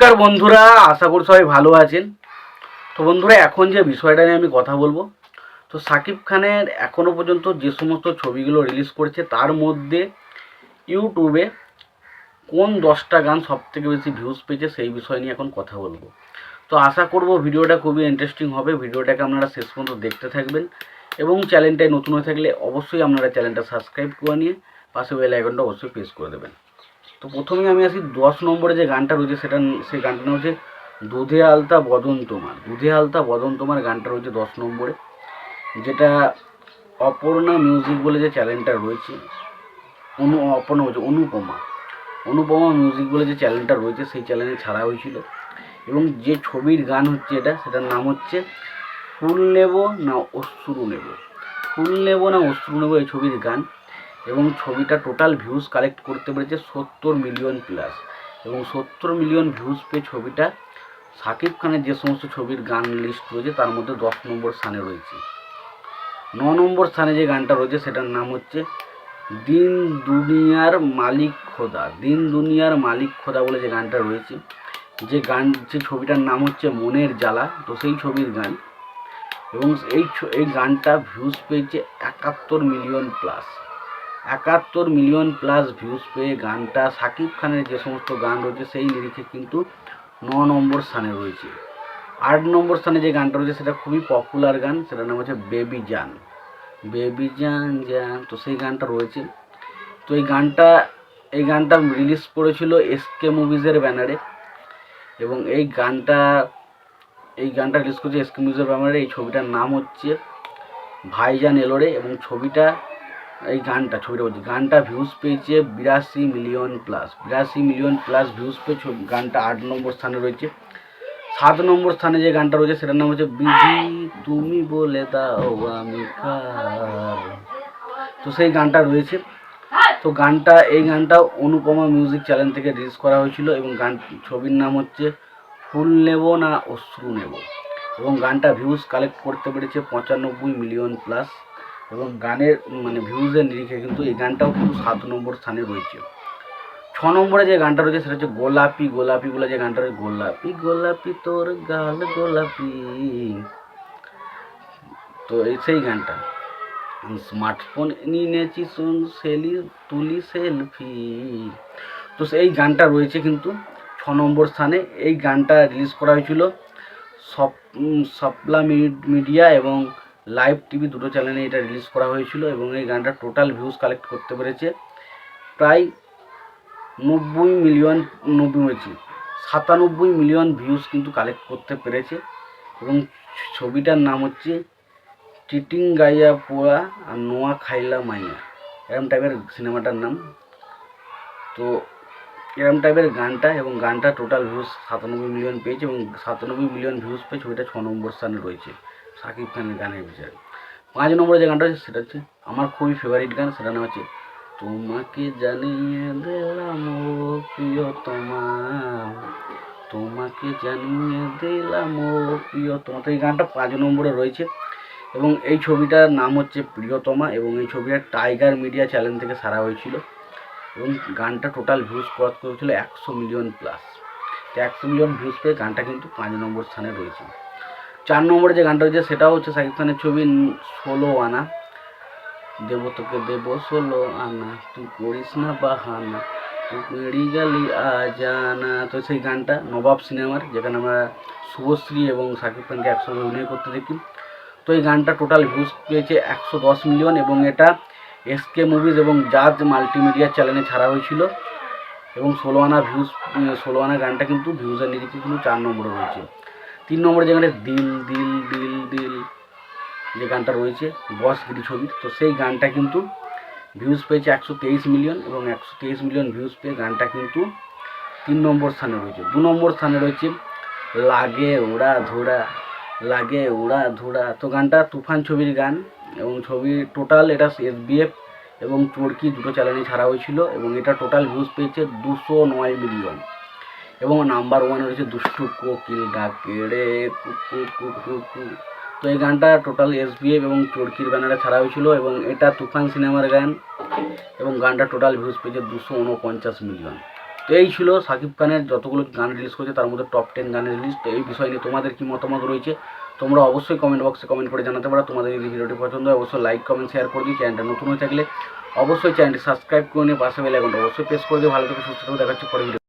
নমস্কার বন্ধুরা, আশা করি সবাই ভালো আছেন। তো বন্ধুরা, এখন যে বিষয়টা নিয়ে আমি কথা বলবো, তো সাকিব খানের এখনও পর্যন্ত যে সমস্ত ছবিগুলো রিলিজ করেছে তার মধ্যে ইউটিউবে কোন 10টা গান সবথেকে বেশি ভিউজ পেয়েছে সেই বিষয় নিয়ে এখন কথা বলবো। তো আশা করব ভিডিওটা খুবই ইন্টারেস্টিং হবে। ভিডিওটাকে আপনারা শেষ পর্যন্ত দেখতে থাকবেন এবং চ্যানেলটায় নতুন হয়ে থাকলে অবশ্যই আপনারা চ্যানেলটা সাবস্ক্রাইব করে নিয়ে পাশে বেল আইকনটা অবশ্যই প্রেস করে দেবেন। তো প্রথমেই আমি আসি 10 নম্বরে যে গানটা রয়েছে সেই গানটার নাম হচ্ছে দুধে আলতা বদন তোমার। দুধে আলতা বদন তোমার গানটা রয়েছে 10 নম্বরে, যেটা অপর্ণা মিউজিক বলে যে চ্যানেলটা রয়েছে, অপর্ণা বলছে অনুপমা মিউজিক বলে যে চ্যানেলটা রয়েছে সেই চ্যানেলে ছাড়া হয়েছিল। এবং যে ছবির গান হচ্ছে সেটার নাম হচ্ছে ফুল নেব না অশ্রু নেব। ফুল নেব না অশ্রু নেব এই ছবির গান। এবং ছবিটা টোটাল ভিউজ কালেক্ট করতে পেরেছে 70 মিলিয়ন প্লাস। এবং 70 মিলিয়ন ভিউজ পেয়ে ছবিটা সাকিব খানের যে সমস্ত ছবির গান লিস্ট রয়েছে তার মধ্যে 10 নম্বর স্থানে রয়েছে। 9 নম্বর স্থানে যে গানটা রয়েছে সেটার নাম হচ্ছে দিন দুনিয়ার মালিক খোদা। দিন দুনিয়ার মালিক খোদা বলে যে গানটা রয়েছে, যে ছবিটার নাম হচ্ছে মনের জ্বালা, তো সেই ছবির গান। এবং এই গানটা ভিউজ পেয়েছে 71 million plus. 71 million plus views পেয়ে গানটা সাকিব খানের যে সমস্ত গান রয়েছে সেই লিরিকে কিন্তু 9 নম্বর স্থানে রয়েছে। 8 নম্বর স্থানে যে গানটা রয়েছে সেটা খুবই পপুলার গান, সেটার নাম হচ্ছে বেবি জান। বেবি জান জান, তো সেই গানটা রয়েছে। তো এই গানটা রিলিজ করেছিল এসকে মুভিজের ব্যানারে। এবং এই গানটা রিলিজ করেছে এসকে মুভিজের ব্যানারে। এই ছবিটার নাম হচ্ছে ভাইজান এলোরে। এবং ছবিটা গানটা ভিউজ পেয়েছে 82 million plus. 82 million plus views পেয়ে গানটা 8 নম্বর স্থানে রয়েছে। 7 নম্বর স্থানে যে গানটা রয়েছে সেটার নাম হচ্ছে বিধি তুমি বলে দাও আমি কার। তো সেই গানটা রয়েছে। তো এই গানটা অনুপমা মিউজিক চ্যানেল থেকে রিলিজ করা হয়েছিল। এবং ছবির নাম হচ্ছে ফুল নেব না অশ্রু নেব। এবং গানটা ভিউজ কালেক্ট করতে পেরেছে 95 মিলিয়ন প্লাস। এবং গানের ভিউজের নিরিখে কিন্তু এই গানটাও কিন্তু 7 নম্বর স্থানে রয়েছে। 6 নম্বরে যে গানটা রয়েছে সেটা হচ্ছে গোলাপি গোলাপি বলে যে গানটা রয়েছে, গোলাপি গোলাপি তোর গাল গোলাপি। তো সেই গানটা স্মার্টফোন নিয়েছি তুলি সেলফি। তো এই গানটা রয়েছে কিন্তু 6 নম্বর স্থানে। এই গানটা রিলিজ করা হয়েছিল সপলা মিডিয়া এবং লাইভ টিভি দুটো চ্যানেলে এটা রিলিজ করা হয়েছিল। এবং এই গানটা টোটাল ভিউজ কালেক্ট করতে পেরেছে প্রায় 97 মিলিয়ন ভিউজ কিন্তু কালেক্ট করতে পেরেছে। এবং ছবিটার নাম হচ্ছে চিটিং গাইয়া পোয়া আর নোয়া খাইলা মাইয়া, এরম টাইপের সিনেমাটার নাম। তো এরম টাইপের গানটা, এবং গানটা টোটাল ভিউজ 97 মিলিয়ন পেয়েছে। এবং 97 মিলিয়ন ভিউজ পেয়ে ছবিটা 6 নম্বর স্থানে রয়েছে সাকিব খানের গানের বিষয়ে। 5 নম্বরে যে গানটা হচ্ছে সেটা হচ্ছে আমার খুবই ফেভারিট গান, সেটা নাম হচ্ছে তোমাকে জানিয়ে দিলাম ও প্রিয়তমা, তোমাকে জানিয়ে দিলাম ও প্রিয়তমা। তো এই গানটা 5 নম্বরে রয়েছে। এবং এই ছবিটার নাম হচ্ছে প্রিয়তমা। এবং এই ছবিটা টাইগার মিডিয়া চ্যানেল থেকে ছাড়া হয়েছিল। এবং গানটা টোটাল ভিউজ ক্রস করেছিল 100 মিলিয়ন প্লাস। তো 100 মিলিয়ন ভিউজ পেয়ে গানটা কিন্তু 5 নম্বর স্থানে রয়েছে। 4 নম্বরে যে গানটা রয়েছে সেটাও হচ্ছে সাকিব খানের ছবি 16 আনা। দেব তোকে দেব 16 আনা, তুই করিস না বাহানা, তুই মেরি গালি আজানা। তো সেই গানটা নবাব সিনেমার, যেখানে আমরা শুভশ্রী এবং সাকিব খানকে একসঙ্গে অভিনয় করতে দেখি। তো এই গানটা টোটাল ভিউজ পেয়েছে 110 মিলিয়ন। এবং এটা এসকে মুভিজ এবং জাজ মাল্টিমিডিয়া চ্যানেলে ছাড়া হয়েছিল। এবং 16 আনা গানটা কিন্তু ভিউজের নিরিখে কিন্তু 4 নম্বরে রয়েছে। 3 নম্বরে যেখানে দিল দিল দিল দিল যে গানটা রয়েছে বসগিরি ছবির, তো সেই গানটা কিন্তু ভিউজ পেয়েছে 123 মিলিয়ন। এবং 123 মিলিয়ন ভিউজ পেয়ে গানটা কিন্তু 3 নম্বর স্থানে রয়েছে। 2 নম্বর স্থানে রয়েছে লাগে উড়া ধুরা, লাগে উড়া ধুরা। তো গানটা তুফান ছবির গান। এবং ছবির টোটাল এটা SBF এবং চরকি দুটো চ্যানেলে ছাড়া হয়েছিল। এবং এটা টোটাল ভিউজ পেয়েছে 209 মিলিয়ন। এবং নাম্বার 1 রয়েছে দুষ্টু কোকিল ডাকে রে কুকু কুকু কু। তো এই গানটা টোটাল SBF এবং চরকির ব্যানারে ছাড়া হয়েছিল। এবং এটা তুফান সিনেমার গান। এবং গানটা টোটাল ভিউজ পেয়েছে 249 মিলিয়ন। তো এই ছিল সাকিব খানের যতগুলো গান রিলিজ করেছে তার মধ্যে টপ 10 গানের রিলিজ। তো এই বিষয় নিয়ে তোমাদের কি মতামত রয়েছে তোমরা অবশ্যই কমেন্ট বক্সে কমেন্ট করে জানাতে পারো। তোমাদের যদি ভিডিওটি পছন্দ হয় অবশ্যই লাইক কমেন্ট শেয়ার করে দিই। চ্যানেলটা নতুন হয়ে থাকলে অবশ্যই চ্যানেলটি সাবস্ক্রাইব করে নিয়ে পাশে বেল আইকনটা অবশ্যই প্রেস করে দিয়ে ভালো থেকে সুস্থ থেকে দেখাচ্ছি পরে ভিডিও।